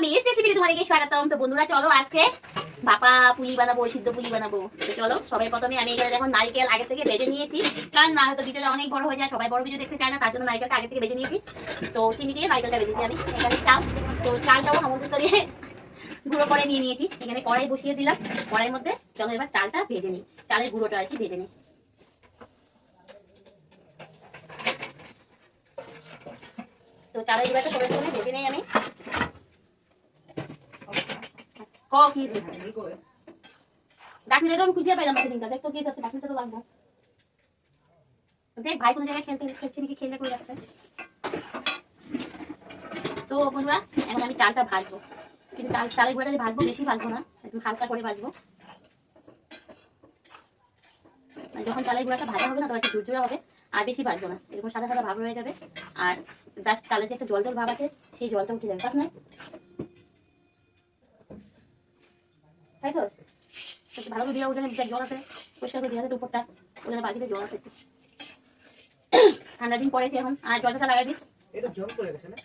মিলিস রেসিপিতে তোমাদেরকে স্বাগতম। তো বন্ধুরা চলো আজকে ভাপা পুলি বানাবো, সিদ্ধ পুলি বানাবো। তো চলো সবাই প্রথমে আমি এখানে দেখো নারকেল আগে থেকে ভেজে নিয়েছি, কারণ না হয়তো ভিডিওটা অনেক বড় হয়ে যায়, সবাই বড় ভিডিও দেখতে চায় না, তার জন্য নারকেলটা আগে থেকে ভেজে নিয়েছি। তো চিনি দিয়ে নারকেলটা ভেজেছি আমি। এখানে চাল, তো চালটাও হামলদিস্তা দিয়ে গুঁড়ো করে নিয়ে নিয়েছি। এখানে কড়াই বসিয়ে দিলাম, কড়াইয়ের মধ্যে চলো এবার চালটা ভেজে নিই, চালের গুঁড়োটা আর কি ভেজে নিই। তো চালের গুঁড়োটা সবাই প্রথমে ভেজে নেই আমি। ডাকনিটা তো আমি খুঁজে পাইলাম সেদিনটা, দেখ তো কি আছে, ডাকনিটা তো লাগবো। দেখ ভাই কোনো জায়গায় খেলছে নাকি, খেলে করে রাখছে। তো বন্ধুরা এখন আমি চালটা ভাজবো, কিন্তু চালের গুঁড়াটা যে ভাজবো বেশি ভাজবো না, একদম হালকা করে ভাজবো। যখন চালের গুঁড়াটা ভাজা হবে না তখন একটু ঝুরঝুরা হবে, আর বেশি ভাজবো না, এরকম সাদা সাদা ভাব হয়ে যাবে। আর জাস্ট চালের যে একটা জল জল ভাব আছে সেই জলটা উঠে যাবে, তাই না? তাই তো ভালো করে দিয়ে ওখানে জল আছে, পরিষ্কার করে দিয়ে উপরটা, ওখানে বাড়িতে জল আছে। ঠান্ডা দিন পড়েছে এখন, আর জলটা লাগাই দিস। এটা জল করে গেছে না,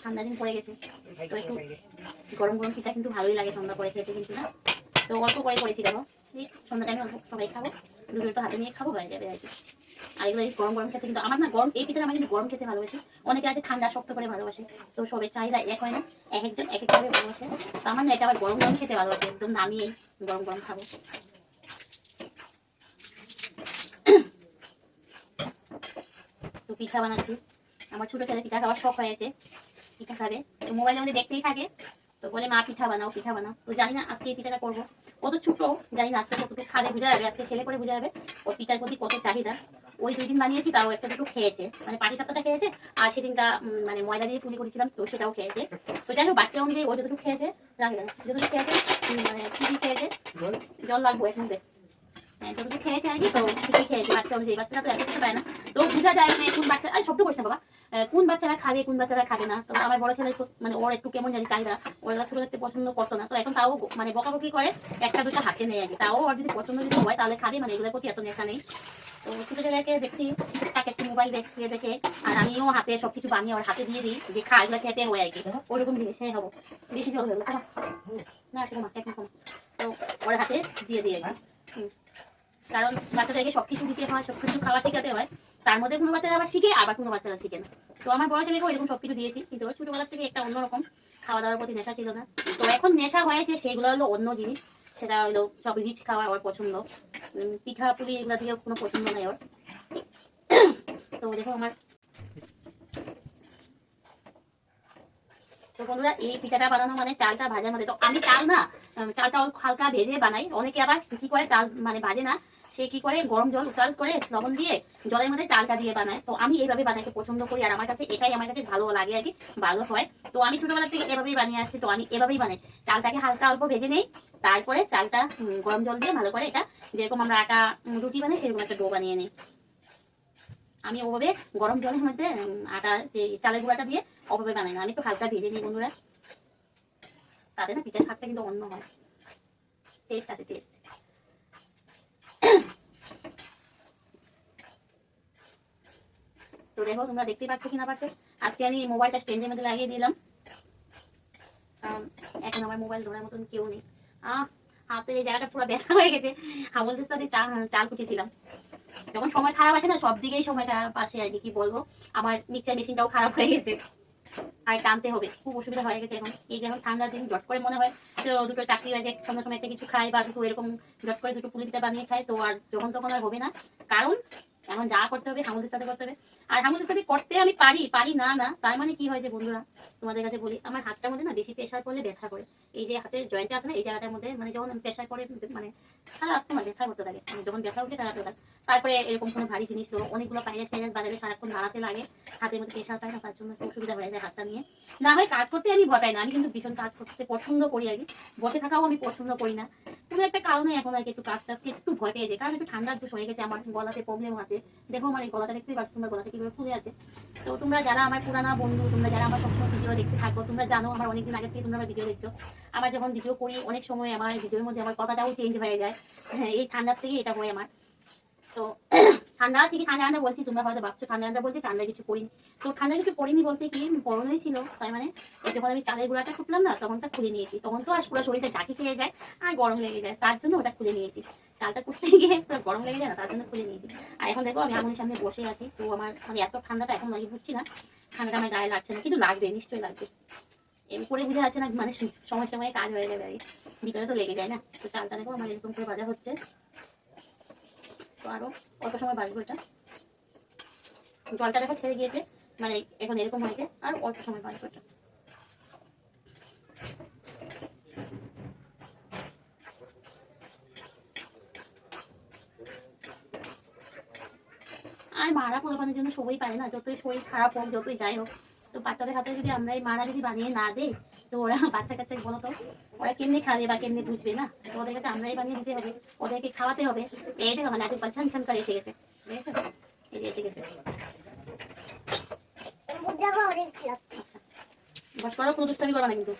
ঠান্ডা দিন পড়ে গেছে তো একটু গরম গরম পিঠা কিন্তু ভালোই লাগে সন্ধ্যা করে খেতে, কিন্তু না তো অল্প করে করেছি দেখো, এই সন্ধ্যা টাইমে অল্প সবাই খাবো, দুটো একটু হাতে নিয়ে খাবো, হয়ে যাবে আর কি। আর এগুলো গরম গরম খেতে কিন্তু আমার না, গরম এই পিঠাটা আমি কিন্তু গরম খেতে ভালোবাসি, অনেকে আছে ঠান্ডা শক্ত করে ভালোবাসে, তো সবের চাহিদা এক হয় না, এক একজন এক একভাবে ভালোবাসে। তো আমার না এটা আবার গরম গরম খেতে ভালোবাসে, একদম নামিয়ে গরম গরম খাবো। তো পিঠা বানাচ্ছি, আমার ছোটো ছেলে পিঠা খাওয়ার শখ হয়েছে, পিঠা খাবে, তো মোবাইলের মধ্যে দেখতেই থাকে, তো বলে মা পিঠা বানাও পিঠা বানাও। তো জানি না আজকে এই পিঠাটা করবো, কত ছোটো জানি না, আজকে কতটুকু খাবে বোঝা যাবে, আজকে খেলে পরে বোঝা যাবে ওর পিঠার প্রতি কত চাহিদা। ওই 2 দিন বানিয়েছি, তাও একটা দুটো খেয়েছে, মানে পাটি সাপটাটা খেয়েছে, আর সেদিনটা মানে ময়দা দিয়ে পুলি করেছিলাম তো সেটাও খেয়েছে। তো যাই হোক বাচ্চা অনুযায়ী ও যতটুকু খেয়েছে, রাখি না যতটুকু খেয়েছে, মানে ঠিকই খেয়েছে। জল লাগবো এখন দেখ, যতটুকু খেয়েছে আর কি, তো ঠিকই খেয়েছে বাচ্চা অনুযায়ী, বাচ্চারা তো এত কিছু পায় না, তো বোঝা যায় না কোন বাচ্চা, আর শব্দ করিস না বাবা, কোন বাচ্চারা খাবে কোন বাচ্চারা খাবে না। তো আমার বড় ছেলে মানে ওর একটু কেমন জানি চাহিদা, ওরা ছোট দেখতে পছন্দ করতো না, তো এখন তাও মানে বকাবকি করে, একটা দুটা হাতে নেই আগে, তাও ওর যদি পছন্দ যদি হয় তাহলে খাবে, মানে এগুলোর প্রতি এত নেশা নেই। তো ছোট ছেলেকে দেখছি তাকে একটু মোবাইল দেখে দেখে, আর আমিও হাতে সবকিছু বানিয়ে ওর হাতে দিয়ে দিই যে খা, এগুলো খেতে হয় আর কি, ওরকম জিনিস হ্যাঁ হবো। বেশি জল হয়ে গেলো না, এখন তো ওর হাতে দিয়ে দিই আর কি। কারণ বাচ্চাদেরকে সবকিছু দিতে হয়, সবকিছু খাওয়া শেখাতে হয়, তার মধ্যে কোনো বাচ্চারা আবার শিখে, আবার কোনো বাচ্চারা শিখে না। তো আমার বড় ছেলেকেও এরকম সবকিছু দিয়েছি, কিন্তু ওর ছোটবেলার থেকে একটা অন্যরকম খাওয়া দাওয়ার প্রতি নেশা ছিল না। তো এখন নেশা হয়েছে, সেগুলো হলো অন্য জিনিস, সেটা হলো সব রিচ খাওয়া ওর পছন্দ, পিঠা পুলি এগুলো থেকে কোনো পছন্দ নাই ওর। তো দেখো আমার, তো বন্ধুরা এই পিঠাটা বানানো মানে চালটা ভাজার মধ্যে, তো আমি চাল না, চালটা হালকা ভেজে বানাই, অনেকে আবার কি করে চাল মানে ভাজে না, সে কি করে গরম জল উতাল করে লবণ দিয়ে জলের মধ্যে চালটা দিয়ে বানায়, তো আমি এইভাবে বানাইতে পছন্দ করি, আর আমার কাছে এটাই আমার কাছে ভালো লাগে আর কি, ভালো হয়। তো আমি ছোটবেলা থেকে এভাবেই বানিয়ে আসছি, তো আমি এভাবেই বানাই, চালটাকে হালকা অল্প ভেজে নেই, তারপরে চালটা গরম জল দিয়ে ভালো করে, এটা যেরকম আমরা আটা রুটি বানাই সেরকম একটা ডো বানিয়ে নিই। আমি ওভাবে গরম জলের মধ্যে আটা যে চালের গুঁড়াটা দিয়ে ওভাবে বানাই না, আমি একটু হালকা ভেজে নিই বন্ধুরা, তাতে না পিঠার স্বাদটা কিন্তু অন্য হয়, টেস্ট আছে টেস্ট। তো দেখো তোমরা দেখতেই পাচ্ছ কি না পাচ্ছ, আজকে আমি মোবাইলটা স্ট্যান্ডের মধ্যে লাগিয়ে দিলাম, কারণ এখন আমার মোবাইল ধরার মতন কেউ নেই। হাতের এই জায়গাটা পুরো ব্যথা হয়ে গেছে, হামল দিস্তা দিয়ে চাল কুটেছিলাম, যখন সময় খারাপ আসে না সব দিকেই সময় খারাপ আসে আর কি বলবো। আমার মিক্সচার মেশিনটাও খারাপ হয়ে গেছে, আর টানতে হবে, খুব অসুবিধা হয়ে গেছে এখন। এই যেমন ঠান্ডার দিন জট করে মনে হয় তো দুটো চাকরি হয়ে যায়, সন্ধ্যার সময় একটা কিছু খাই, বা দুটো এরকম জট করে দুটো পুলি পিঠা বানিয়ে খাই, তো আর যখন তখন আর হবে না, কারণ এখন যা করতে হবে হামুদের সাথে করতে হবে। আর হামুদের সাথে করতে আমি পারি পারি না না, তার মানে কি হয়েছে বন্ধুরা, তোমাদের কাছে বলি, আমার হাতটার মধ্যে না বেশি প্রেশার করলে ব্যথা করে, এই যে হাতের জয়েন্টটা আছে না এই জায়গাটার মধ্যে, মানে যখন প্রেশার করে মানে সারাক্ষণ ব্যথা করতে থাকে, যখন ব্যথা উঠে সারাতে থাকে। তারপরে এরকম কোনো ভারী জিনিস তো অনেকগুলো পাইরেস টাইরেস বাজারে সারাক্ষণ দাঁড়াতে লাগে, হাতের মধ্যে প্রেশার পায় না, তার জন্য একটু অসুবিধা হয়ে যায় হাতটা নিয়ে। না হয় কাজ করতে আমি ভয় পাই না, আমি কিন্তু ভীষণ কাজ করতে পছন্দ করি আর কি, বসে থাকাও আমি পছন্দ করি না, কোনো একটা কারণে এখন আর কি একটু কাজ টাজকে একটু ভয় পেয়ে যায়, কারণ একটু ঠান্ডার দোষ হয়ে গেছে, আমার গলাতে প্রবলেম আছে, দেখো আমার এই গলাটা দেখতেই পাচ্ছ তোমরা, গলাটা কিভাবে ফুলে আছে। তো তোমরা যারা আমার পুরানা বন্ধু, তোমরা যারা আমার সবসময় ভিডিও দেখতে থাকো, তোমরা জানো আমার অনেকদিন আগে থেকে তোমরা আমার ভিডিও দেখছো, আমার যখন ভিডিও করি অনেক সময় আমার ভিডিওর মধ্যে আমার কথাটাও চেঞ্জ হয়ে যায়, হ্যাঁ এই ঠান্ডার থেকে এটা হয় আমার। তো ঠান্ডা থেকে ঠান্ডা ঠান্ডা বলছি, তোমরা হয়তো ভাবছো ঠান্ডা ঠান্ডা বলছি, ঠান্ডা কিছু করিনি। তো ঠান্ডা কিছু করিনি বলতে কি গরমই ছিল, তাই মানে যখন আমি চালের গুঁড়াটা খুঁটলাম না তখনটা খুলে নিয়েছি, তখন তো আর পুরো শরীরটা ঝাঁকি খেয়ে যায় আর গরম লেগে যায়, তার জন্য ওটা খুলে নিয়েছি। চালটা কুটতে গিয়ে পুরো গরম লেগে যায় না, তার জন্য খুলে নিয়েছি। আর এখন দেখো আমি আগুনের সামনে বসে আছি, তো আমার মানে এত ঠান্ডাটা এখন লাগে বুঝছি না, ঠান্ডাটা আমার গায়ে লাগছে না, কিন্তু লাগবে, নিশ্চয়ই লাগবে। এমনি করে বুঝে যাচ্ছে না, মানে সময় সময়ে কাজ হয়ে যাবে, আর ভিতরে তো লেগে যায় না। তো চালটা দেখো আমার এরকম করে ভাজা হচ্ছে, তো আরো কত সময় বাজবো এটা। জলটা দেখো ছেড়ে গিয়েছে, মানে এখন এরকম হয়েছে, আর অল্প সময় বাজবো এটা। আর মারা পোলাপানের জন্য সবাই পারে না, যতই শরীর খারাপ হোক, যতই যাই হোক, তো বাচ্চাদের হাতে যদি আমরা এই মারা যদি বানিয়ে না দেই, তো ওরা বাচ্চা কাচ্চা বলো তো ওরা কেমনি খাবে বা কেমনি বুঝবে না, তো ওদের কাছে আমরাই বানিয়ে দিতে হবে, ওদেরকে খাওয়াতে হবে। এই দেখো মানে আজকে ছান ছান করে এসে গেছে, বুঝেছো? এই যে এসে গেছে। আচ্ছা বস করো, কোনো দুষ্টামি করবা না কিন্তু।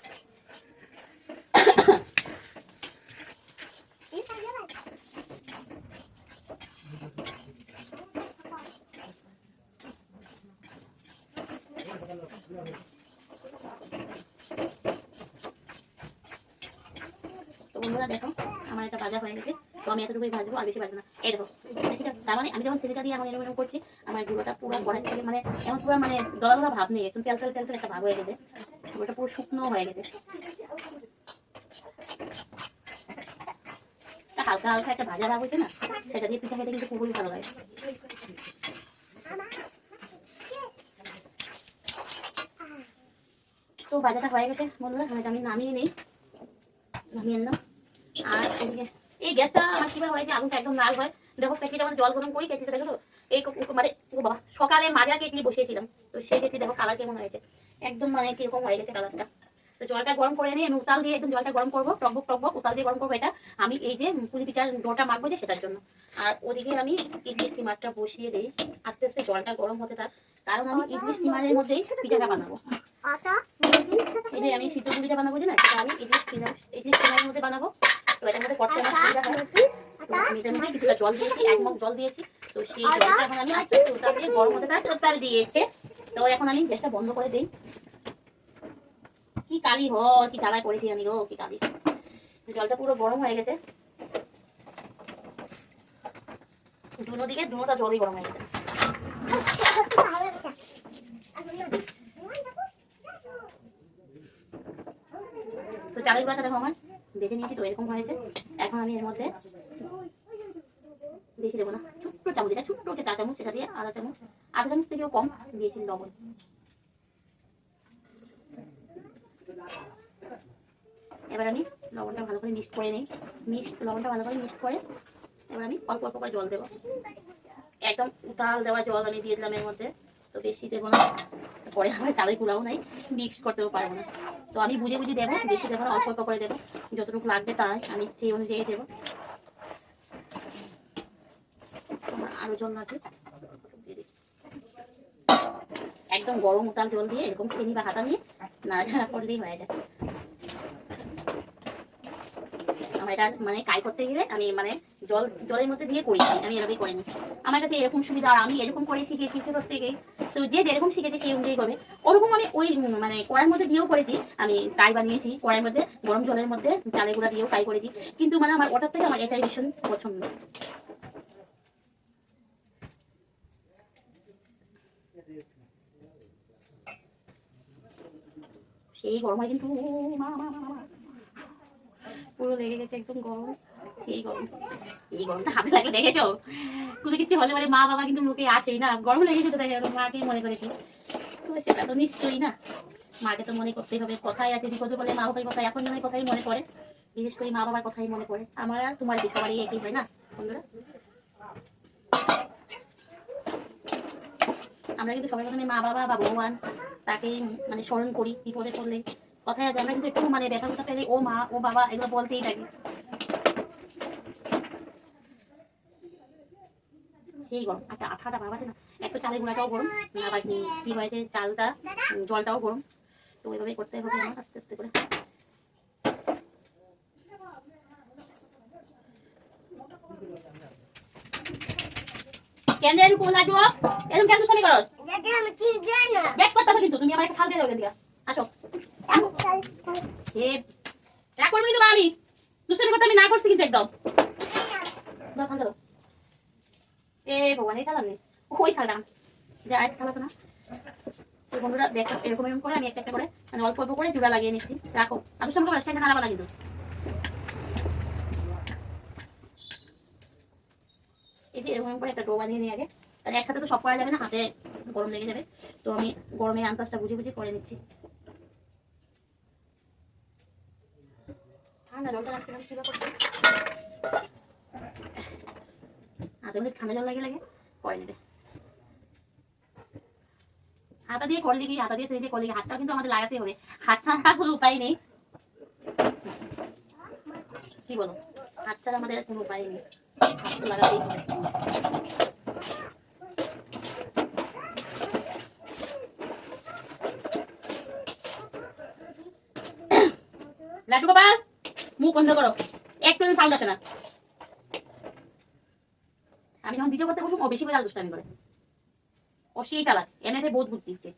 তো বন্ধুরা দেখো আমার একটা ভাজা হয়ে গেছে, তো আমি এতটুকুই ভাজবো, আর বেশি ভাজবো না। এই দেখো দেখেছো, তার মানে আমি যখন ছেলেটা দিয়ে এখন এরকম করছি, আমার গুঁড়োটা পুরো গড়াই থেকে মানে এমন পুরো মানে দলা দলা ভাব নেই, একটু তেল তেল তেল তেল একটা ভাব হয়ে গেছে, গুঁড়োটা পুরো শুকনো হয়ে গেছে। হালকা হালকা একটা ভাজা ভাব হয়েছে না, সেটা দিয়ে পিঠা খেতে কিন্তু খুবই ভালো লাগে। তো ভাজাটা হয়ে গেছে বন্ধুরা, আমি নামিয়ে নিই, নামিয়ে নিলাম। আর ওদিকে এই গ্যাসটা আমার কিভাবে হয়েছে, আগুনটা একদম লাল হয়। দেখো কেটলিটা মানে জল গরম করি, কেটলিটা দেখো তো এই মানে বাবা সকালে মাজা কেটলি বসিয়েছিলাম, তো সেই কেটলি দেখো কালার কেমন হয়েছে, একদম মানে কিরকম হয়ে গেছে কালারটা। তো জলটা গরম করে নিয়ে আমি উতাল দিয়ে একদম জলটা গরম করবো, টকবক টকবক উতাল দিয়ে গরম করবো, এটা আমি এই যে পুলি পিঠার ডোটা মাখবো যে সেটার জন্য। আর ওদিকে আমি ইডলি স্টিমারটা বসিয়ে দিই, আস্তে আস্তে জলটা গরম হতে থাক, কারণ আমি ইডলি স্টিমারের মধ্যেই পিঠাটা বানাবো। এই যে আমি সিদ্ধ পুলিটা বানাবো যে না, সেটা আমি ইডলি স্টিমারের মধ্যে বানাবো। তো এটার মধ্যে করতে আমার সুবিধা হয়, তো আমি এটার মধ্যে কিছুটা জল দিয়েছি, 1 মগ জল দিয়েছি। তো সেই জলটা এখন আমি আস্তে আস্তে উতাল দিয়ে গরম হতে থাক, উতাল দিয়েছে। তো এখন আমি গ্যাসটা বন্ধ করে দিই। কি কালি হয়, কি জ্বালায় পড়েছি আমি গো, কি কালি। জলটা পুরো গরম হয়ে গেছে, দুটো দিকে দুটোটা জলই গরম হয়ে গেছে। তো চালের গুঁড়াটা দেখো আমার বেছে নিয়েছি, তো এরকম হয়েছে। এখন আমি এর মধ্যে বেশি দেবো না, ছোট্ট চামচ, এটা ছোট্ট একটা 4 চামচ, সেটা দিয়ে আধা চামচ থেকেও কম দিয়েছি লবণ। এবার আমি লবণটা ভালো করে মিক্সড করে নিই, লবণটা ভালো করে মিক্সড করে এবার আমি অল্প অল্প করে জল দেবো, একদম উতাল দেওয়া জল আমি দিয়ে দিলাম এর মধ্যে। তো বেশি দেবো না, পরে আমার চালের গুঁড়াও নাই, মিক্স করতেও পারবো না। তো আমি বুঝে বুঝে দেবো, বেশি দেবো না, অল্প অল্প করে দেবো, যতটুকু লাগবে তাই আমি সেই অনুযায়ী দেবো। আরো জল লাগবে, একদম গরম উতাল জল দিয়ে এরকম চিনি বা হাতা নিয়ে নাড়াচাড়া করলেই হয়ে যায়। আমার এটা মানে কাই করতে গেলে আমি মানে জলের মধ্যে দিয়ে করি, আমি এভাবেই করিনি, আমার কাছে এরকম সুবিধা, আর আমি এরকম করে শিখেছি ছোট থেকে। তো যে যেরকম শিখেছে সেই অনুযায়ী করবে, ওরকম আমি ওই মানে কড়াইয়ের মধ্যে দিয়েও করেছি, আমি কাই বানিয়েছি কড়াইয়ের মধ্যে, গরম জলের মধ্যে চালের গুঁড়া দিয়েও কাই করেছি, কিন্তু মানে আমার ওটার থেকে আমার এটাই ভীষণ পছন্দ। সেই গরম হয় কিন্তু পুরো লেগে গেছে একদম গরম, সেই গরম, এই গরমটা হাতে লাগে দেখেছো, কোনো কিছু হলে বলে মা বাবা কিন্তু মুখে আসেই না, গরম লেগেছে তো দেখে মাকে মনে করেছি, তো সেটা তো নিশ্চয়ই না, মাকে তো মনে করতেই হবে। কথাই আছে বিপদে বলে মা বাবার কথা, এখন জনের কথাই মনে পড়ে, বিশেষ করে মা বাবার কথাই মনে পড়ে, আমার আর তোমার কি সবারই একই হয় না বন্ধুরা। আমরা কিন্তু সবাই প্রথমে মা বাবা বা ভগবান তাকেই মানে স্মরণ করি বিপদে পড়লে, কথাই আছে, আমরা কিন্তু একটু মানে ব্যথা ব্যথা পেলে ও মা ও বাবা এগুলো বলতেই থাকি। সেই গরম একটা আঠাটা ভাব আছে না, একটু চালের গুঁড়াটাও গরম, আবার কি হয়েছে চালটা জলটাও গরম, তো ওইভাবেই করতে হবে আমার আস্তে আস্তে করে। কেন এরকম লাড্ডু এরকম কেন দুষ্টামি করো? ব্যাক করতেছো কিন্তু তুমি আমাকে খাল দিয়ে দাও দিয়া। আসো এ রাগ করবি কিন্তু আমি দুষ্টামি করতে আমি না করছি কিন্তু একদম দাও খাল দাও। এ ভগবান এই খালাম নেই ওই খালটা যে আর খালাতো না। তো বন্ধুরা দেখো এরকম এরকম করে আমি একটা একটা করে মানে অল্প অল্প করে জোড়া লাগিয়ে নিচ্ছি। রাখো আমি সঙ্গে রাস্তায় খারাপ না কিন্তু এই যে এরকম করে একটা ডো বানিয়ে নিয়ে আগে তাহলে একসাথে তো সব করা যাবে না, হাতে গরম লেগে যাবে। তো আমি গরমের আন্দাজটা বুঝে বুঝে করে নিচ্ছি। ঠান্ডা জলটা লাগছে না সেবা করছি হাতের মধ্যে ঠান্ডা জল লাগে লাগে করে নেবে। হাতা দিয়ে করলে কি হাতা দিয়ে সেই দিয়ে করলে কি হাতটাও কিন্তু আমাদের লাগাতে হবে, হাত ছাড়া কোনো উপায় নেই। কি বলো হাত ছাড়া আমাদের কোনো উপায় নেই, হাত তো লাগাতেই হবে। লাড্ডু গোপাল মুখ বন্ধ করো, একটু সাউন্ড আসে না। আমি যখন ভিডিও করতে বসুন ও বেশি করে আল দুষ্টামি করে, ও সেই চালাক এমনিতে বহুত বুদ্ধি হচ্ছে।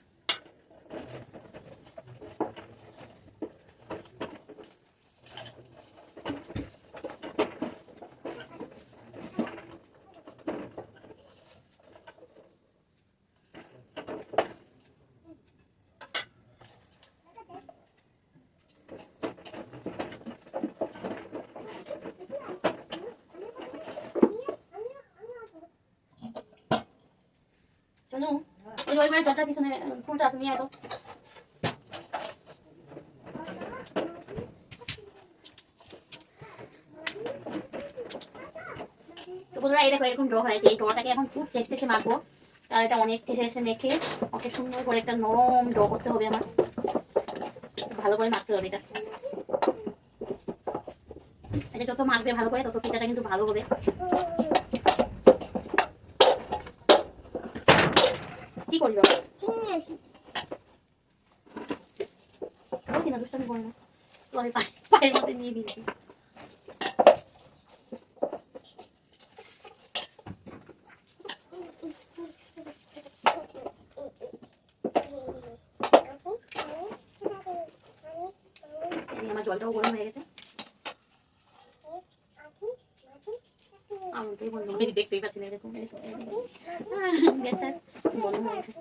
শোনো ওই ওই মানে জলটার পিছনে ফুলটা আছে নিয়ে আসো। তো বন্ধুরা এই দেখো এরকম ড্র হয়েছে, এই ড্রটাকে এখন খুব টেস্ট টেস্টে মাখবো। আর এটা অনেক টেস্টে টেস্টে মেখে অনেক সুন্দর করে একটা নরম ড্র করতে হবে আমার, ভালো করে মাখতে হবে এটা। এটা যত মাখবে ভালো করে তত পিঠাটা কিন্তু ভালো হবে। কি করবি বাবা বলছি না দুষ্টামি করো না, তো আমি পায়ের মধ্যে নিয়ে দিয়েছি। আমার জলটাও গরম হয়ে গেছে, আমাকেই বললো দেখতেই পাচ্ছি না এরকম গ্যাসটা গরম হয়ে গেছে।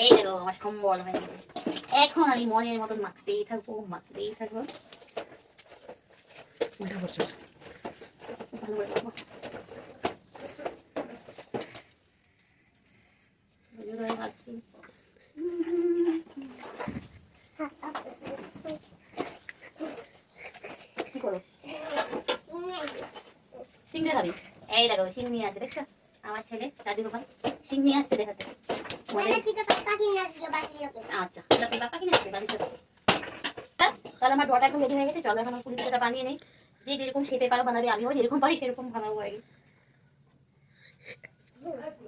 এই দেখো আমার সম্বল হয়ে গেছে, এখন আমি মনের মতন মাখতেই থাকবো মাখতেই থাকবো ভালো করে মাখবো। ভাবছি কি করো সিংড়ে খাবি? এই দেখো সিং নিয়ে আছে দেখছো আমার ছেলে রাজু গোপাল সিং নিয়ে আসছে দেখাতে। আচ্ছা বাপ্পা কিনে আসছে বাড়ির সাথে। তাহলে আমার ডটা এখন রেডি হয়ে গেছে, চলো এখন পুলি পিঠাটা বানিয়ে নেই। যে যেরকম শেপে পারো বানাবে, আমিও যেরকম পারি সেরকম বানাবো আর কি।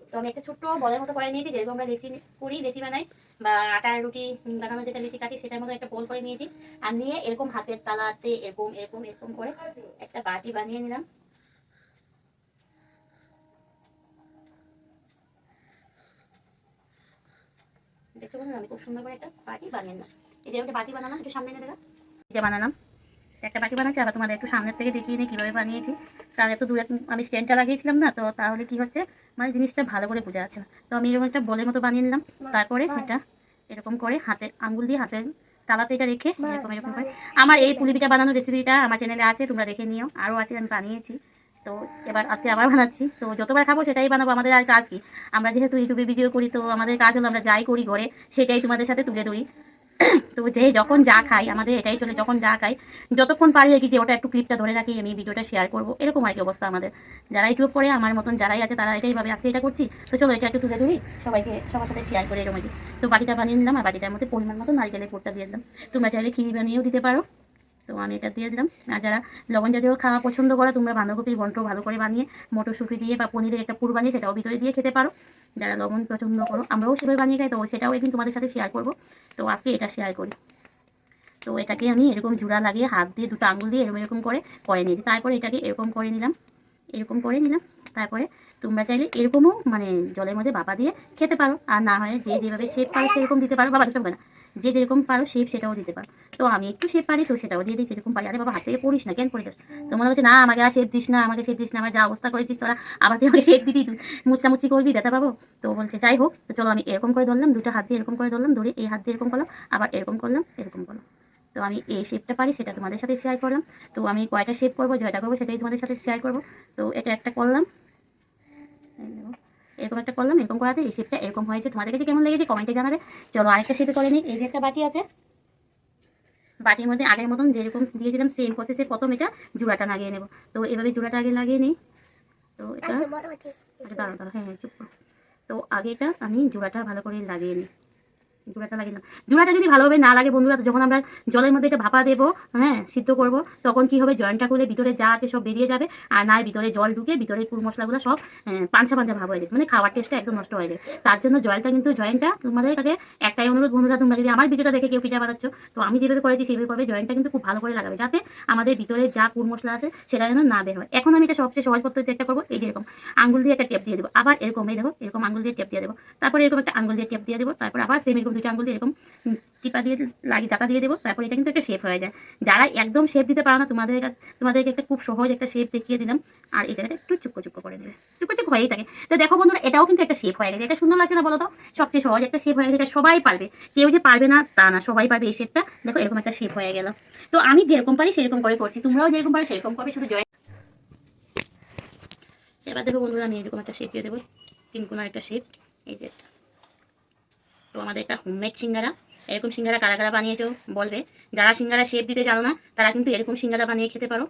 তো আমি একটা ছোট্ট বলের মতো করে নিয়েছি, যেরকম আমরা লেচি করি লেচি বানাই বা আটার রুটি বানানো যেটা লেচি কাটি সেটার মতো একটা বল করে নিয়েছি। আর নিয়ে এরকম হাতের তালাতে এরকম এরকম এরকম করে একটা বাটি বানিয়ে নিলাম। দেখছো বন্ধুরা আমি খুব সুন্দর করে একটা বাটি বানিয়ে নিলাম। এই যে একটা বাটি বানালাম, একটু সামনে এনে দেখা এটা বানালাম একটা বাটি বানাচ্ছি। আবার তোমাদের একটু সামনের থেকে দেখিয়ে নিই কীভাবে বানিয়েছি, কারণ এত দূরে আমি স্ট্যান্ডটা লাগিয়েছিলাম না, তো তাহলে কি হচ্ছে মানে জিনিসটা ভালো করে বোঝা যাচ্ছে না। তো আমি এরকম একটা বলের মতো বানিয়ে নিলাম, তারপরে এটা এরকম করে হাতে আঙ্গুল দিয়ে হাতের তালাতে এটা রেখে এরকম এরকম করে। আমার এই পুলি পিঠা বানানোর রেসিপিটা আমার চ্যানেলে আছে, তোমরা দেখে নিও, আরও আছে আমি বানিয়েছি। তো এবার আজকে আবার বানাচ্ছি, তো যতবার খাবো সেটাই বানাবো। আমাদের আর কাজ কি, আমরা যেহেতু ইউটিউবে ভিডিও করি তো আমাদের কাজ হলো আমরা যাই করি ঘরে সেটাই তোমাদের সাথে তুলে ধরি। তো যে যখন যা খাই আমাদের এটাই চলে, যখন যা খাই যতক্ষণ পারি আর কি, যে ওটা একটু ক্লিপটা ধরে রাখি আমি ভিডিওটা শেয়ার করবো, এরকম আর কি অবস্থা আমাদের। যারা ইউটিউব করে আমার মতন যারাই আছে তারা এটাই ভাবে আজকে এটা করছি, তো চলো এটা একটু তুলে ধরি সবাইকে সবার সাথে শেয়ার করে এরকম আর কি। তো বাটিটা বানিয়ে নিলাম, আর বাটিটার মধ্যে পরিমাণ মতো নারকেলের পুরটা দিয়ে দিলাম। তোমরা চাইলে ক্ষীর বানিয়েও দিতে পারো, তো আমি এটা দিয়ে দিলাম। আর যারা লবণ জাতীয় খাওয়া পছন্দ করো তোমরা বাঁধাকপির ঘন্ট ভালো করে বানিয়ে মটরশুঁটি দিয়ে বা পনিরের একটা পুর বানিয়ে সেটাও ভিতরে দিয়ে খেতে পারো। যারা লবণ পছন্দ করো আমরাও সেভাবে বানিয়ে খাই, তো সেটাও একদিন তোমাদের সাথে শেয়ার করবো। তো আজকে এটা শেয়ার করি। তো এটাকে আমি এরকম জোড়া লাগিয়ে হাত দিয়ে দুটো আঙুল দিয়ে এরকম এরকম করে নিয়েছি। তারপরে এটাকে এরকম করে নিলাম, এরকম করে নিলাম। তারপরে তোমরা চাইলে এরকমও মানে জলের মধ্যে ভাপা দিয়ে খেতে পারো, আর না হয় যে যেভাবে শেপ পারো সেরকম দিতে পারো। বাবা সব না, যে যেরকম পারো শেপ সেটাও দিতে পারো। তো আমি একটু শেপ পারি তো সেটাও দিয়ে দিই যেরকম পারি। আরে বাবা হাত থেকে পড়িস না, কেন পড়িস? তো মনে হচ্ছে না আমাকে আর শেপ দিস না, আমাকে শেপ দিস না, আমার যা অবস্থা করেছিস তোরা, আবার তুই আমাকে শেপ দিবি, তুই মুচামুচি করবি, ব্যথা পাবো। তো বলছে যাই হোক, তো চলো আমি এরকম করে ধরলাম, দুটো হাত দিয়ে এরকম করে ধরলাম, ধরে এই হাত দিয়ে এরকম করলাম, আবার এরকম করলাম, এরকম করলাম। তো আমি এই শেপটা পারি সেটা তোমাদের সাথে শেয়ার করলাম। তো আমি কয়টা শেপ করবো, যেটা করবো সেটাই তোমাদের সাথে শেয়ার করবো। তো এটা একটা করলাম, এরকম একটা করলাম, এরকম করাতে এই শেপটা এরকম হয়েছে। তোমাদের কাছে কেমন লেগেছে কমেন্টে জানাবে। চলো আরেকটা শেপে করে নিই। এই যে একটা বাটি আছে, বাটির মধ্যে আগের মতন যেরকম দিয়েছিলাম সেম প্রসেসে প্রথম এটা জোড়াটা লাগিয়ে নেব। তো এভাবে জোড়াটা আগে লাগিয়ে নিই। তো এটা আচ্ছা দাঁড়া দাঁড়া, হ্যাঁ হ্যাঁ চুপ করো। তো আগে এটা আমি জোড়াটা ভালো করে লাগিয়ে নিই। জোড়াটা লাগিয়ে নিলাম। জোড়াটা যদি ভালোভাবে না লাগে বন্ধুরা, তো যখন আমরা জলের মধ্যে এটা ভাপা দেবো, হ্যাঁ সিদ্ধ করবো, তখন কি হবে, জয়েন্টটা খুলে ভিতরে যা আছে সব বেরিয়ে যাবে, আর না ভিতরে জল ঢুকে ভিতরে পুরো মশলাগুলো সব পাঞ্চা পাঞ্চা ভাব হয়ে যাবে, মানে খাওয়ার টেস্টটা একদম নষ্ট হয়ে যায়। তার জন্য জয়েন্টটা তোমাদের কাছে একটাই অনুরোধ বন্ধুরা, তোমরা যদি আমার ভিডিওটা দেখে কেউ পিঠা বানাচ্ছ, তো আমি যেভাবে করেছি সেইভাবে করবে। জয়েন্টটা কিন্তু খুব ভালো করে লাগাবে, যাতে আমাদের ভিতরে যা পুর মশলা আছে সেটা যেন না বের হয়। এখন আমি এটা সবচেয়ে সহজ পদ্ধতি একটা করবো, এই যেরকম আঙ্গুল দিয়ে একটা টেপ দিয়ে দেবো, আবার এরকম এই দেখো এরকম আঙ্গুল দিয়ে টেপ দিয়ে দেবো, তারপরে এরকম একটা আঙ্গুল দিয়ে টেপ দিয়ে দেবো, তারপর আবার সেম এরকম দুইটা আঙ্গুল দিয়ে এরকম টিপা দিয়ে লাগিয়ে জাতা দিয়ে দেবো। তারপর এটা কিন্তু একটা শেপ হয়ে যায়। যারা একদম শেপ দিতে পারো না, তোমাদেরকে একটা খুব সহজ একটা শেপ দেখিয়ে দিলাম। আর এই জায়গাটা একটু চুক্কো চুক্কো করে দিলে চুক্কো চুক্কো হয়েই থাকে। তো দেখো বন্ধুরা, এটাও কিন্তু একটা শেপ হয়ে গেছে। এটা সুন্দর লাগছে না বলো তো? সবচেয়ে সহজ একটা শেপ হয়ে গেছে, এটা সবাই পারবে, কেউ যে পারবে না তা না, সবাই পারবে এই শেপটা। দেখো এরকম একটা শেপ হয়ে গেল। তো আমি যেরকম পারি সেরকম করে করছি, তোমরাও যেরকম পারো সেরকম করবে, শুধু জয়েন। এবার দেখো বন্ধুরা, আমি এরকম একটা শেপ দিয়ে দেবো, তিন কোণার একটা শেপ, এই যে। তো আমাদের একটা হোমমেড সিঙ্গারা। এরকম সিঙ্গারা কারা কারা বানিয়েছো বলবে। যারা সিঙ্গারা শেপ দিতে জানো না তারা কিন্তু এরকম সিঙ্গারা বানিয়ে খেতে পারো,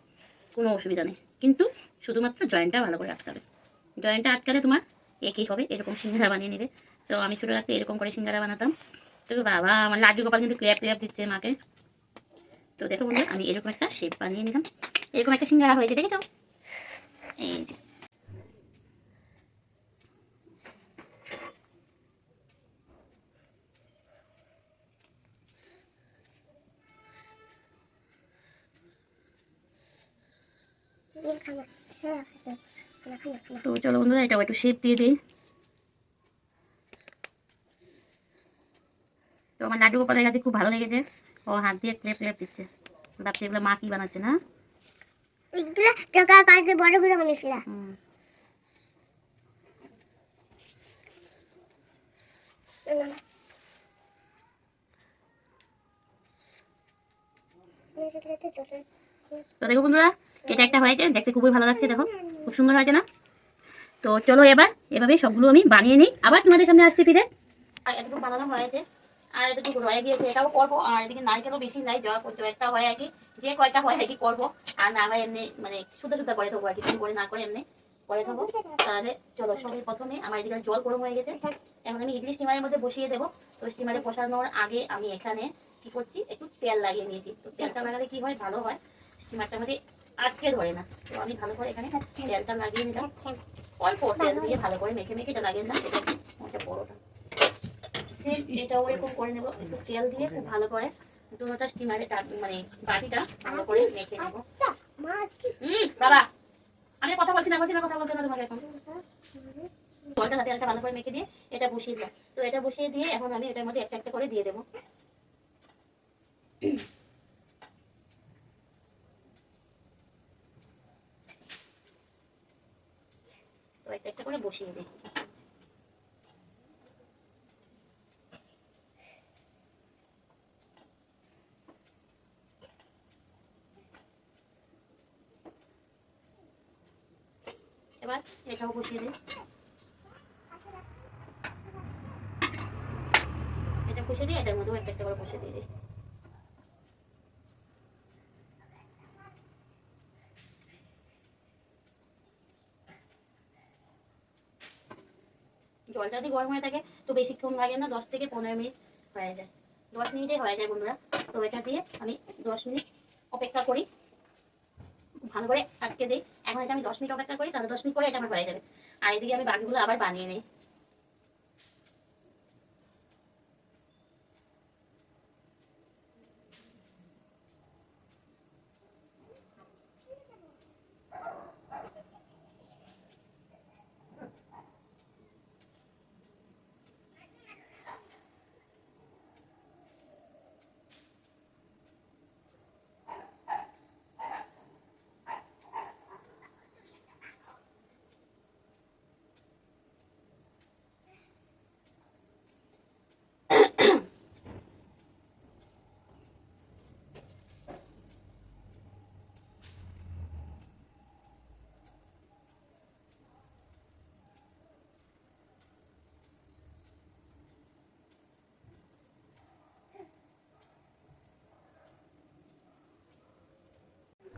কোনো অসুবিধা নেই। কিন্তু শুধুমাত্র জয়েন্টটা ভালো করে আটকাবে, জয়েন্টটা আটকালে তোমার একই হবে, এরকম সিঙ্গারা বানিয়ে নেবে। তো আমি ছোটো রাখতে এরকম করে সিঙ্গারা বানাতাম। তো বাবা আমার লাড্ডু গোপাল কিন্তু ক্ল্যাপ ক্ল্যাপ দিচ্ছে মাকে। তো দেখো বন্ধু, আমি এরকম একটা শেপ বানিয়ে নিলাম, এরকম একটা সিঙ্গারা হয়েছে, দেখেছো? এই যে তো চলো বন্ধুরা, এটাও একটু শেপ দিয়ে দিই। তো আমার লাড্ডু গোপালের কাছে খুব ভালো লেগেছে, ও হাত দিয়ে ক্লেপ ক্লেপ দিচ্ছে, ভাবছি এগুলো মা কি বানাচ্ছে না। এগুলো টাকা পাইতে বড় করে বানিয়েছিলাম। তো দেখো বন্ধুরা, এটা একটা হয়েছে, দেখতে খুবই ভালো লাগছে, দেখো খুব সুন্দর হয়েছে না? তো চলো এবার এভাবে সবগুলো আমি বানিয়ে নিই, আবার তোমাদের সামনে আসছি ফিরে। আর এতটুকু বানানো হয়েছে, আর এতটুকু রয়ে গিয়েছে, এটাও করবো। আর এদিকে নারকেলও বেশি নাই, যা করতে একটা হয় আর কি, যে কয়টা হয় আর কি করবো। আর না হয় এমনি মানে শুদ্ধ শুদ্ধ করে থাকবো আর কি, করে না করে এমনি করে থাকবো। তাহলে চলো, সবই প্রথমে আমার এদিকে জল গরম হয়ে গেছে, এখন আমি ইডলি স্টিমারের মধ্যে বসিয়ে দেবো। তো স্টিমারে বসানোর আগে আমি এখানে কি করছি, একটু তেল লাগিয়ে নিয়েছি। তো তেলটা লাগালে কি হয়, ভালো হয়, স্টিমারটার মধ্যে আটকে ধরে না। তো আমি ভালো করে এখানে তেলটা লাগিয়ে নিলাম, অল্প তেল দিয়ে ভালো করে মেখে মেখে এটা লাগিয়ে নিলাম। এটা একটা বড়টা এটাও এরকম করে নেবো, একটু তেল দিয়ে খুব ভালো করে দুটোটা স্টিমারে মানে বাটিটা ভালো করে মেখে নেবো। বাবা আমি কথা বলছি না কথা বলতে না তোমাকে এখন। জলটা তেলটা ভালো করে মেখে দিয়ে এটা বসিয়ে দিলাম। তো এটা বসিয়ে দিয়ে এখন আমি এটার মধ্যে একটা একটা করে দিয়ে দেবো। তো একটা একটা করে বসিয়ে দিই। এবার এটাও বসিয়ে দিই, এটা বসিয়ে দিয়ে এটার মধ্যেও একটা একটা করে বসিয়ে দিয়ে দিই। জলটা যদি গরম হয়ে থাকে তো বেশিক্ষণ লাগে না, 10 থেকে 15 মিনিট হয়ে যায়, 10 মিনিটে হয়ে যায় বন্ধুরা। তো এটা দিয়ে আমি 10 মিনিট অপেক্ষা করি, ভালো করে আটকে দিই। এখন এটা আমি 10 মিনিট অপেক্ষা করি, তাহলে 10 মিনিট পরে এটা আমার হয়ে যাবে। আর এদিকে আমি বাকিগুলো আবার বানিয়ে নিই।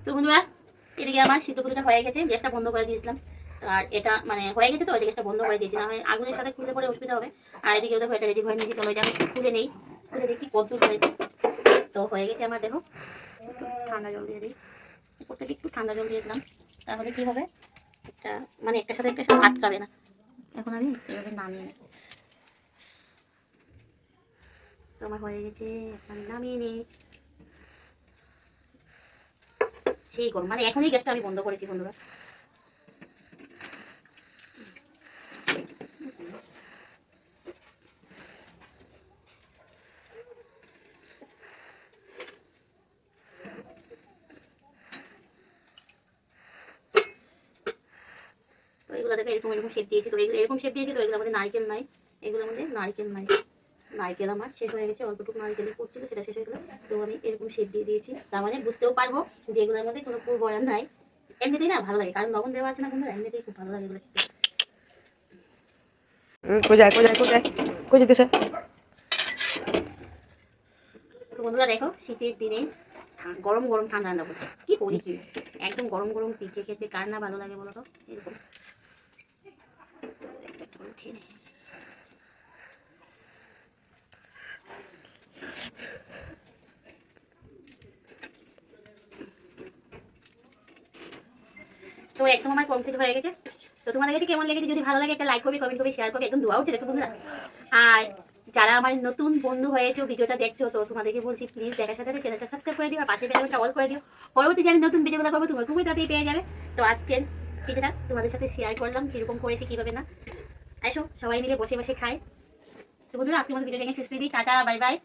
তো বন্ধুরা, এদিকে আমার সিদ্ধ পুলিটা হয়ে গেছে, গ্যাসটা বন্ধ করে দিয়েছিলাম। আর এটা মানে হয়ে গেছে, তো ওই গ্যাসটা বন্ধ করে দিয়েছি, না হয় আগুনের সাথে খুলতে পরে অসুবিধা হবে। আর এদিকে দেখো এটা রেডি হয়ে নিয়েছি, চলো এটা আমি খুলে নেই, খুলে দেখি কত হয়েছে। তো হয়ে গেছে আমার, দেখো একটু ঠান্ডা জল দিয়ে দিই, উপর থেকে একটু ঠান্ডা জল দিয়ে দিলাম, তাহলে কি হবে একটা মানে একটার সাথে একটা আটকাবে না। এখন আমি এভাবে নামিয়ে নিই। তো আমার হয়ে গেছে, এখন নামিয়ে নিই। সেই গরম, মানে এখনই গ্যাসটা আমি বন্ধ করেছি বন্ধুরা। তো এগুলো দেখো এরকম এরকম শেপ দিয়েছি, তো এগুলো এরকম শেপ দিয়েছি, তো এগুলোর মধ্যে নারকেল নাই, এগুলোর মধ্যে নারকেল নাই। নারকেল আমার শেষ হয়ে গেছে, অল্পটুকু নারকেল পড়ছিল, সেটা শেষ হয়ে গেলো। তো আমি এরকম শেপ দিয়ে দিয়েছি, তার মানে বুঝতেও পারবো যে এগুলোর মধ্যে কোনো পুর ভরা নাই। এমনিতেই না ভালো লাগে, কারণ লবণ দেওয়া আছে না বন্ধুরা, এমনিতেই খুব ভালো লাগে এগুলো খেতে। কোথায় যেতেছে? তো বন্ধুরা দেখো, শীতের দিনে গরম গরম ঠান্ডা ঠান্ডা করছে, কি বলি কি, একদম গরম গরম পিঠে খেতে কার না ভালো লাগে বলো তো। এরকম একটা একটা করে উঠিয়ে নিই। তো একদম আমার কমপ্লিট হয়ে গেছে। তো তোমাদের কাছে কেমন লেগেছে, যদি ভালো লাগে একটা লাইক করবে, কমেন্ট করবে, শেয়ার করবে, একদম দোয়া উঠছে দেখো বন্ধুরা। আর যারা আমার নতুন বন্ধু হয়েছে ভিডিওটা দেখছো, তো তোমাদেরকে বলছি প্লিজ দেখার সাথে চ্যানেলটা সাবস্ক্রাইব করে দিও, আর পাশের বেলটা অল করে দিও। পরবর্তী যে আমি নতুন ভিডিওগুলো করবো তোমরা খুবই তাড়াতাড়ি পেয়ে যাবে। তো আজকের ভিডিওটা তোমাদের সাথে শেয়ার করলাম, কীরকম করেছি কীভাবে না। এসো সবাই মিলে বসে বসে খাই। তো বন্ধুরা, আজকে আমাদের ভিডিওটা শেষ করে দিই, টাটা বাই বাই।